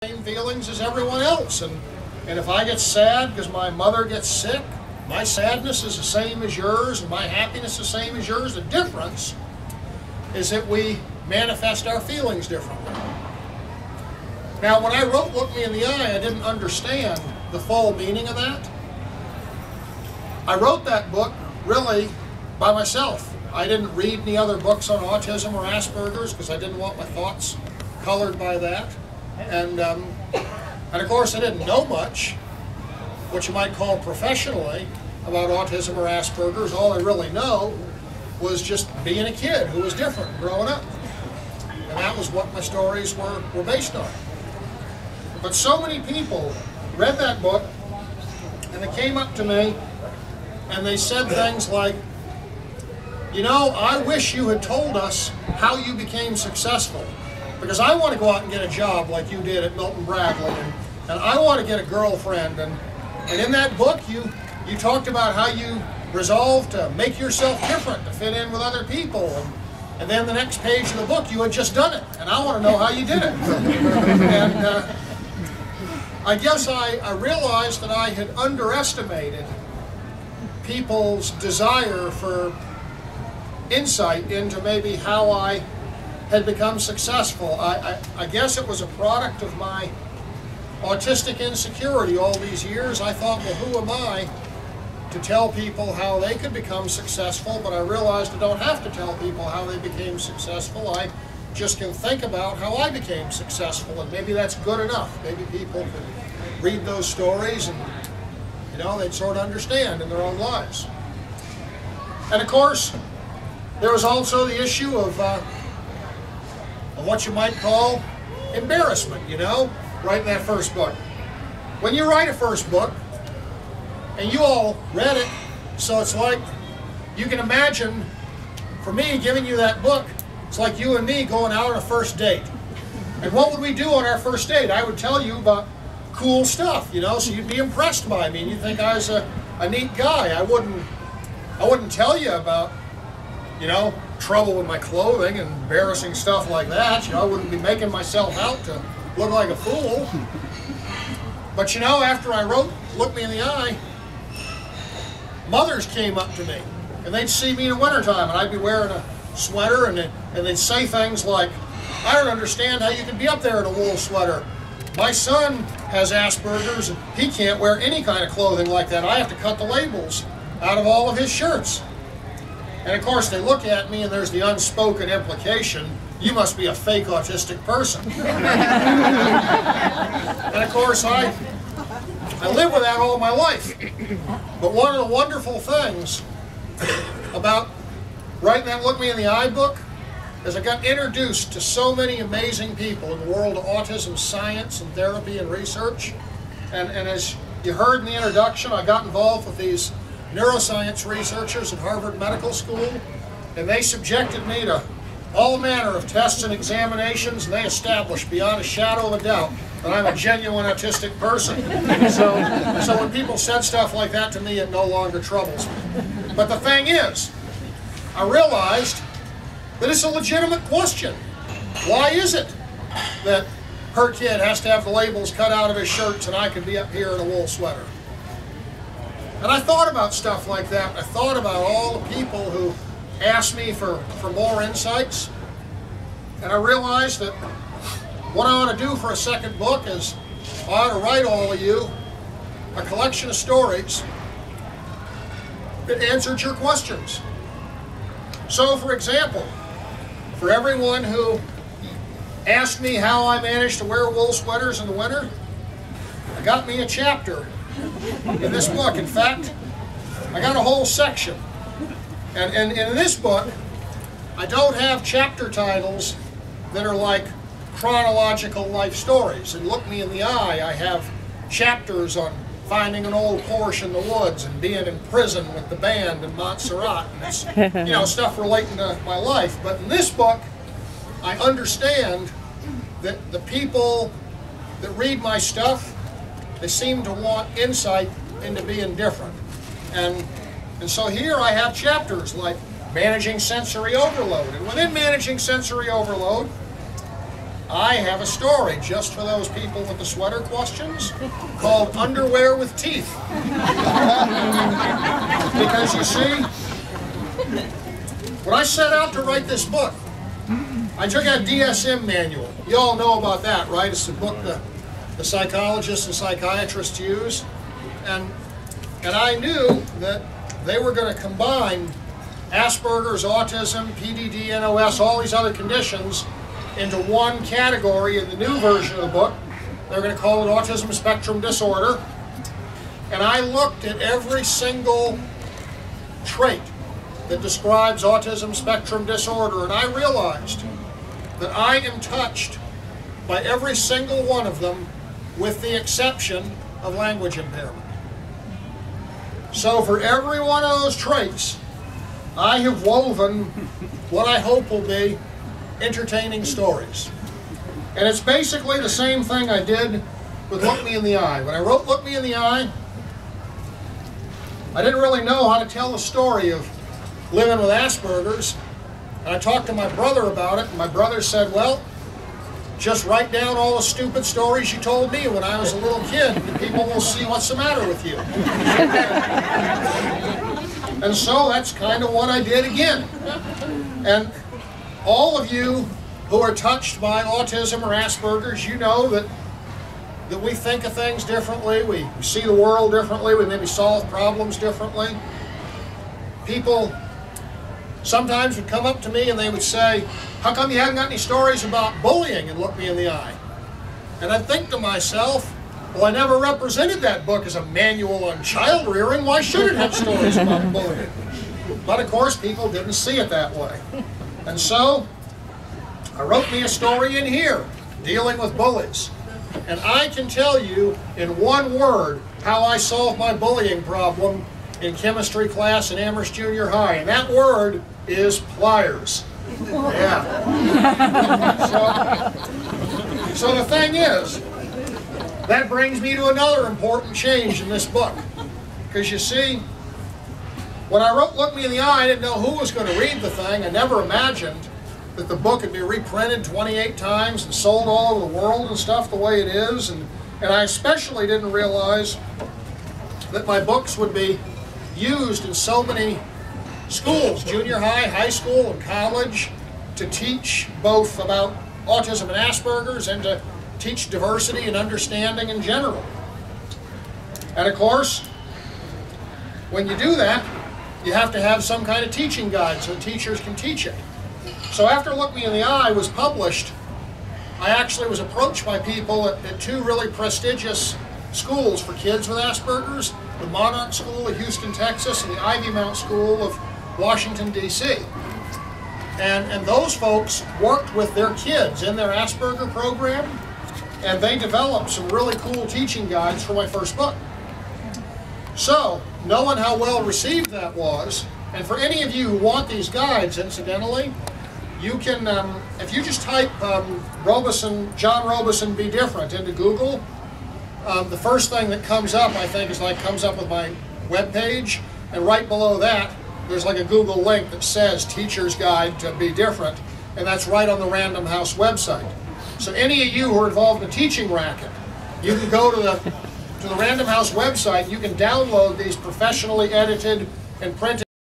same feelings as everyone else. And if I get sad because my mother gets sick, my sadness is the same as yours, and my happiness is the same as yours. The difference is that we manifest our feelings differently. Now, when I wrote Look Me in the Eye, I didn't understand the full meaning of that. I wrote that book really by myself. I didn't read any other books on autism or Asperger's because I didn't want my thoughts colored by that. And of course, I didn't know much, what you might call professionally, about autism or Asperger's. All I really know was just being a kid who was different growing up. And that was what my stories were based on. But so many people read that book, and they came up to me, and they said things like, you know, I wish you had told us how you became successful, because I want to go out and get a job like you did at Milton Bradley, and I want to get a girlfriend. And in that book, you talked about how you resolved to make yourself different, to fit in with other people. And then the next page of the book, you had just done it, and I want to know how you did it. And I guess I realized that I had underestimated people's desire for insight into maybe how I had become successful. I guess it was a product of my autistic insecurity all these years. I thought, well, who am I to tell people how they could become successful? But I realized I don't have to tell people how they became successful. I just can think about how I became successful, and maybe that's good enough. Maybe people could read those stories and, you know, they'd sort of understand in their own lives. And of course, there was also the issue of what you might call embarrassment, you know, writing that first book. When you write a first book, and you all read it, so it's like, you can imagine, for me, giving you that book, it's like you and me going out on a first date. And what would we do on our first date? I would tell you about cool stuff, you know, so you'd be impressed by me, and you'd think I was a neat guy. I wouldn't tell you about, you know, trouble with my clothing and embarrassing stuff like that. You know, I wouldn't be making myself out to look like a fool. But you know, after I wrote Look Me in the Eye, mothers came up to me, and they'd see me in the wintertime, and I'd be wearing a sweater, and they'd say things like, I don't understand how you can be up there in a wool sweater. My son has Asperger's, and he can't wear any kind of clothing like that. I have to cut the labels out of all of his shirts. And of course, they look at me, and there's the unspoken implication, you must be a fake autistic person. And of course, I live with that all my life. But one of the wonderful things about writing that Look Me in the Eye book is I got introduced to so many amazing people in the world of autism science and therapy and research. And as you heard in the introduction, I got involved with these neuroscience researchers at Harvard Medical School, and they subjected me to all manner of tests and examinations, and they established beyond a shadow of a doubt that I'm a genuine autistic person. So when people said stuff like that to me, it no longer troubles me. But the thing is, I realized that it's a legitimate question. Why is it that her kid has to have the labels cut out of his shirts and I can be up here in a wool sweater? And I thought about stuff like that. I thought about all the people who asked me for more insights. And I realized that what I ought to do for a second book is I ought to write all of you a collection of stories that answered your questions. So, for example, for everyone who asked me how I managed to wear wool sweaters in the winter, I got me a chapter in this book. In fact, I got a whole section. And in this book, I don't have chapter titles that are like chronological life stories. And Look Me in the Eye, I have chapters on finding an old Porsche in the woods and being in prison with the band in Montserrat. And it's, you know, stuff relating to my life. But in this book, I understand that the people that read my stuff, they seem to want insight into being different. And so here I have chapters like managing sensory overload. And within managing sensory overload, I have a story just for those people with the sweater questions called Underwear with Teeth. Because you see, when I set out to write this book, I took a DSM manual. You all know about that, right? It's the book the psychologists and psychiatrists use. And I knew that they were going to combine Asperger's, autism, PDD, NOS, all these other conditions into one category in the new version of the book. They're going to call it Autism Spectrum Disorder. And I looked at every single trait that describes autism spectrum disorder, and I realized that I am touched by every single one of them with the exception of language impairment. So for every one of those traits, I have woven what I hope will be entertaining stories. And it's basically the same thing I did with Look Me in the Eye. When I wrote Look Me in the Eye, I didn't really know how to tell the story of living with Asperger's. And I talked to my brother about it, and my brother said, well, just write down all the stupid stories you told me when I was a little kid, and people will see what's the matter with you. And so that's kind of what I did again. And all of you who are touched by autism or Asperger's, you know that we think of things differently, we see the world differently, we maybe solve problems differently. People sometimes would come up to me and they would say, how come you haven't got any stories about bullying and Look Me in the Eye? And I'd think to myself, well, I never represented that book as a manual on child rearing. Why should it have stories about bullying? But of course, people didn't see it that way. And so, I wrote me a story in here, dealing with bullies. And I can tell you in one word how I solved my bullying problem in chemistry class in Amherst Junior High. And that word is pliers. Yeah. So the thing is, that brings me to another important change in this book. Because you see, when I wrote Look Me in the Eye, I didn't know who was going to read the thing. I never imagined that the book would be reprinted 28 times and sold all over the world and stuff the way it is. And I especially didn't realize that my books would be used in so many schools, junior high, high school, and college, to teach both about autism and Asperger's and to teach diversity and understanding in general. And of course, when you do that, you have to have some kind of teaching guide so teachers can teach it. So after Look Me in the Eye was published, I actually was approached by people at two really prestigious schools for kids with Asperger's, the Monarch School of Houston, Texas, and the Ivy Mount School of Washington, D.C. And those folks worked with their kids in their Asperger program, and they developed some really cool teaching guides for my first book. So, knowing how well received that was, and for any of you who want these guides, incidentally, you can, if you just type Robison, John Robison Be Different into Google, the first thing that comes up, I think, is comes up with my webpage, and right below that, there's like a Google link that says Teacher's Guide to Be Different, and that's right on the Random House website. So any of you who are involved in the teaching racket, you can go to the Random House website, you can download these professionally edited and printed